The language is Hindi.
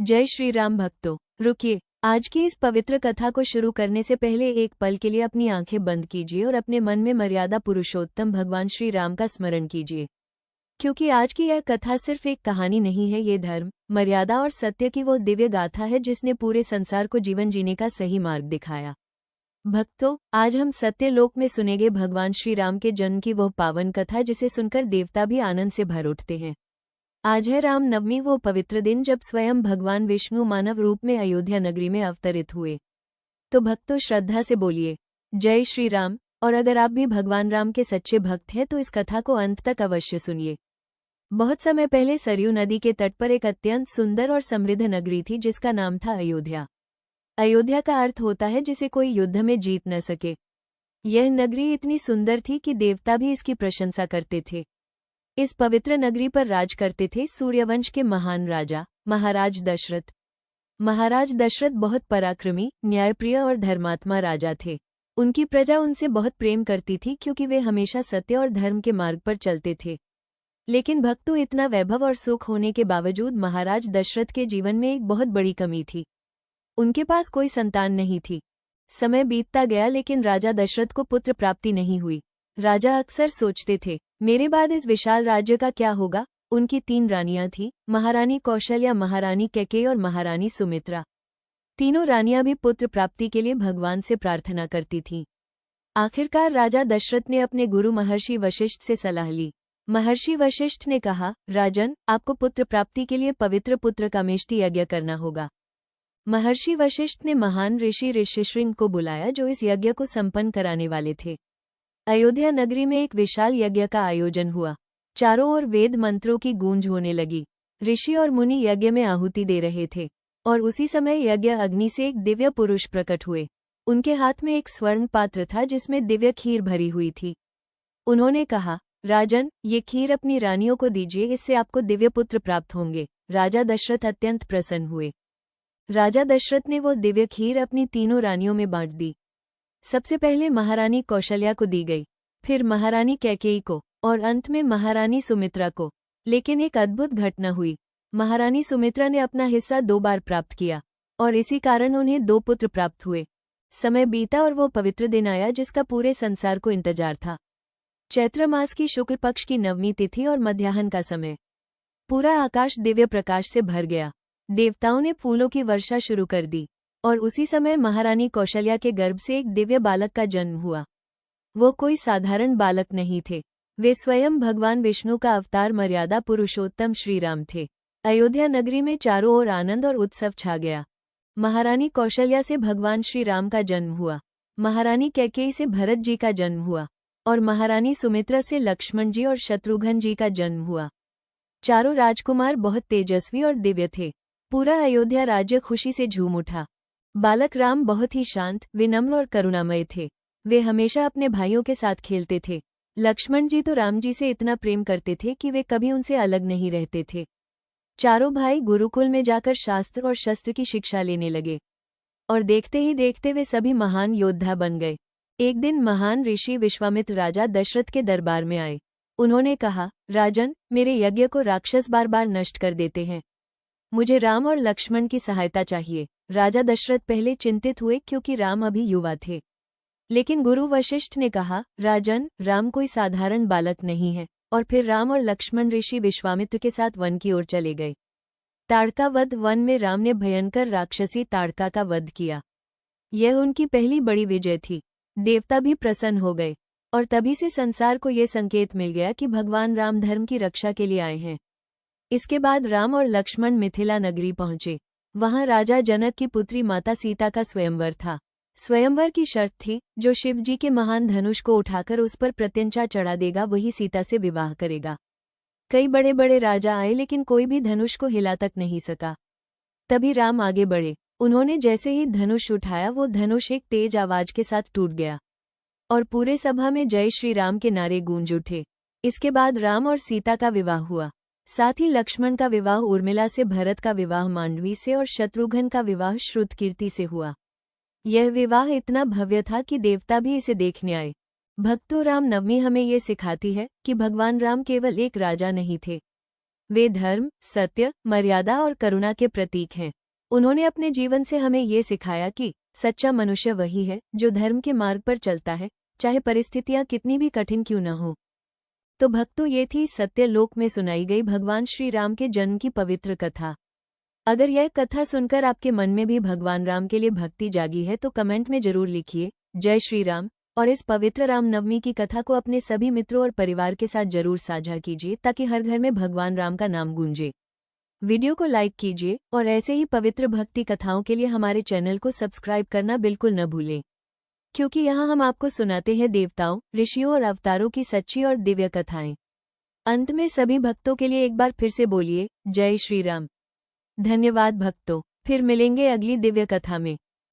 जय श्री राम भक्तों, रुकिए। आज की इस पवित्र कथा को शुरू करने से पहले एक पल के लिए अपनी आंखें बंद कीजिए और अपने मन में मर्यादा पुरुषोत्तम भगवान श्री राम का स्मरण कीजिए। क्योंकि आज की यह कथा सिर्फ एक कहानी नहीं है, ये धर्म, मर्यादा और सत्य की वो दिव्य गाथा है जिसने पूरे संसार को जीवन जीने का सही मार्ग दिखाया। भक्तों, आज हम सत्य लोक में सुनेंगे भगवान श्री राम के जन्म की वह पावन कथा जिसे सुनकर देवता भी आनंद से भर उठते हैं। आज है राम नवमी, वो पवित्र दिन जब स्वयं भगवान विष्णु मानव रूप में अयोध्या नगरी में अवतरित हुए। तो भक्तों, श्रद्धा से बोलिए जय श्री राम। और अगर आप भी भगवान राम के सच्चे भक्त हैं तो इस कथा को अंत तक अवश्य सुनिए। बहुत समय पहले सरयू नदी के तट पर एक अत्यंत सुंदर और समृद्ध नगरी थी जिसका नाम था अयोध्या। अयोध्या का अर्थ होता है जिसे कोई युद्ध में जीत न सके। यह नगरी इतनी सुंदर थी कि देवता भी इसकी प्रशंसा करते थे। इस पवित्र नगरी पर राज करते थे सूर्यवंश के महान राजा महाराज दशरथ। महाराज दशरथ बहुत पराक्रमी, न्यायप्रिय और धर्मात्मा राजा थे। उनकी प्रजा उनसे बहुत प्रेम करती थी क्योंकि वे हमेशा सत्य और धर्म के मार्ग पर चलते थे। लेकिन भक्तों, इतना वैभव और सुख होने के बावजूद महाराज दशरथ के जीवन में एक बहुत बड़ी कमी थी। उनके पास कोई संतान नहीं थी। समय बीतता गया लेकिन राजा दशरथ को पुत्र प्राप्ति नहीं हुई। राजा अक्सर सोचते थे, मेरे बाद इस विशाल राज्य का क्या होगा। उनकी 3 रानियां थीं, महारानी कौशल्या, महारानी कैकेयी और महारानी सुमित्रा। तीनों रानियां भी पुत्र प्राप्ति के लिए भगवान से प्रार्थना करती थीं। आखिरकार राजा दशरथ ने अपने गुरु महर्षि वशिष्ठ से सलाह ली। महर्षि वशिष्ठ ने कहा, राजन, आपको पुत्र प्राप्ति के लिए पवित्र पुत्र कामेष्टि यज्ञ करना होगा। महर्षि वशिष्ठ ने महान ऋषि ऋषिशृंग को बुलाया जो इस यज्ञ को संपन्न कराने वाले थे। अयोध्या नगरी में एक विशाल यज्ञ का आयोजन हुआ। चारों ओर वेद मंत्रों की गूंज होने लगी। ऋषि और मुनि यज्ञ में आहुति दे रहे थे और उसी समय यज्ञ अग्नि से एक दिव्य पुरुष प्रकट हुए। उनके हाथ में एक स्वर्ण पात्र था जिसमें दिव्य खीर भरी हुई थी। उन्होंने कहा, राजन, ये खीर अपनी रानियों को दीजिए, इससे आपको दिव्य पुत्र प्राप्त होंगे। राजा दशरथ अत्यंत प्रसन्न हुए। राजा दशरथ ने वो दिव्य खीर अपनी तीनों रानियों में बांट दी। सबसे पहले महारानी कौशल्या को दी गई, फिर महारानी कैकेयी को और अंत में महारानी सुमित्रा को। लेकिन एक अद्भुत घटना हुई। महारानी सुमित्रा ने अपना हिस्सा 2 बार प्राप्त किया और इसी कारण उन्हें 2 पुत्र प्राप्त हुए। समय बीता और वो पवित्र दिन आया जिसका पूरे संसार को इंतजार था। चैत्र मास की शुक्ल पक्ष की नवमी तिथि और मध्याह्न का समय। पूरा आकाश दिव्य प्रकाश से भर गया। देवताओं ने फूलों की वर्षा शुरू कर दी और उसी समय महारानी कौशल्या के गर्भ से एक दिव्य बालक का जन्म हुआ। वो कोई साधारण बालक नहीं थे, वे स्वयं भगवान विष्णु का अवतार मर्यादा पुरुषोत्तम श्री राम थे। अयोध्या नगरी में चारों ओर आनंद और उत्सव छा गया। महारानी कौशल्या से भगवान श्री राम का जन्म हुआ, महारानी कैकेयी से भरत जी का जन्म हुआ और महारानी सुमित्रा से लक्ष्मण जी और शत्रुघ्न जी का जन्म हुआ। चारों राजकुमार बहुत तेजस्वी और दिव्य थे। पूरा अयोध्या राज्य खुशी से झूम उठा। बालक राम बहुत ही शांत, विनम्र और करुणामय थे। वे हमेशा अपने भाइयों के साथ खेलते थे। लक्ष्मण जी तो राम जी से इतना प्रेम करते थे कि वे कभी उनसे अलग नहीं रहते थे। चारों भाई गुरुकुल में जाकर शास्त्र और शस्त्र की शिक्षा लेने लगे और देखते ही देखते वे सभी महान योद्धा बन गए। एक दिन महान ऋषि विश्वामित्र राजा दशरथ के दरबार में आए। उन्होंने कहा, राजन, मेरे यज्ञ को राक्षस बार बार नष्ट कर देते हैं। मुझे राम और लक्ष्मण की सहायता चाहिए। राजा दशरथ पहले चिंतित हुए क्योंकि राम अभी युवा थे। लेकिन गुरु वशिष्ठ ने कहा, राजन, राम कोई साधारण बालक नहीं है। और फिर राम और लक्ष्मण ऋषि विश्वामित्र के साथ वन की ओर चले गए। ताड़का वध वन में राम ने भयंकर राक्षसी ताड़का का वध किया। यह उनकी पहली बड़ी विजय थी। देवता भी प्रसन्न हो गए और तभी से संसार को यह संकेत मिल गया कि भगवान राम धर्म की रक्षा के लिए आए हैं। इसके बाद राम और लक्ष्मण मिथिला नगरी पहुंचे। वहां राजा जनक की पुत्री माता सीता का स्वयंवर था। स्वयंवर की शर्त थी, जो शिव जी के महान धनुष को उठाकर उस पर प्रत्यंचा चढ़ा देगा वही सीता से विवाह करेगा। कई बड़े बड़े राजा आए लेकिन कोई भी धनुष को हिला तक नहीं सका। तभी राम आगे बढ़े। उन्होंने जैसे ही धनुष उठाया वो धनुष एक तेज आवाज के साथ टूट गया और पूरे सभा में जय श्री राम के नारे गूंज उठे। इसके बाद राम और सीता का विवाह हुआ। साथ ही लक्ष्मण का विवाह उर्मिला से, भरत का विवाह मांडवी से और शत्रुघ्न का विवाह श्रुतकीर्ति से हुआ। यह विवाह इतना भव्य था कि देवता भी इसे देखने आए। भक्तों, राम नवमी हमें ये सिखाती है कि भगवान राम केवल एक राजा नहीं थे, वे धर्म, सत्य, मर्यादा और करुणा के प्रतीक हैं। उन्होंने अपने जीवन से हमें ये सिखाया कि सच्चा मनुष्य वही है जो धर्म के मार्ग पर चलता है, चाहे परिस्थितियां कितनी भी कठिन क्यों न हो। तो भक्तों, ये थी सत्य लोक में सुनाई गई भगवान श्री राम के जन्म की पवित्र कथा। अगर यह कथा सुनकर आपके मन में भी भगवान राम के लिए भक्ति जागी है तो कमेंट में जरूर लिखिए जय श्री राम, और इस पवित्र राम नवमी की कथा को अपने सभी मित्रों और परिवार के साथ जरूर साझा कीजिए ताकि हर घर में भगवान राम का नाम गूंजे। वीडियो को लाइक कीजिए और ऐसे ही पवित्र भक्ति कथाओं के लिए हमारे चैनल को सब्सक्राइब करना बिल्कुल न भूलें, क्योंकि यहाँ हम आपको सुनाते हैं देवताओं, ऋषियों और अवतारों की सच्ची और दिव्य कथाएं। अंत में सभी भक्तों के लिए एक बार फिर से बोलिए जय श्री राम। धन्यवाद भक्तों, फिर मिलेंगे अगली दिव्य कथा में।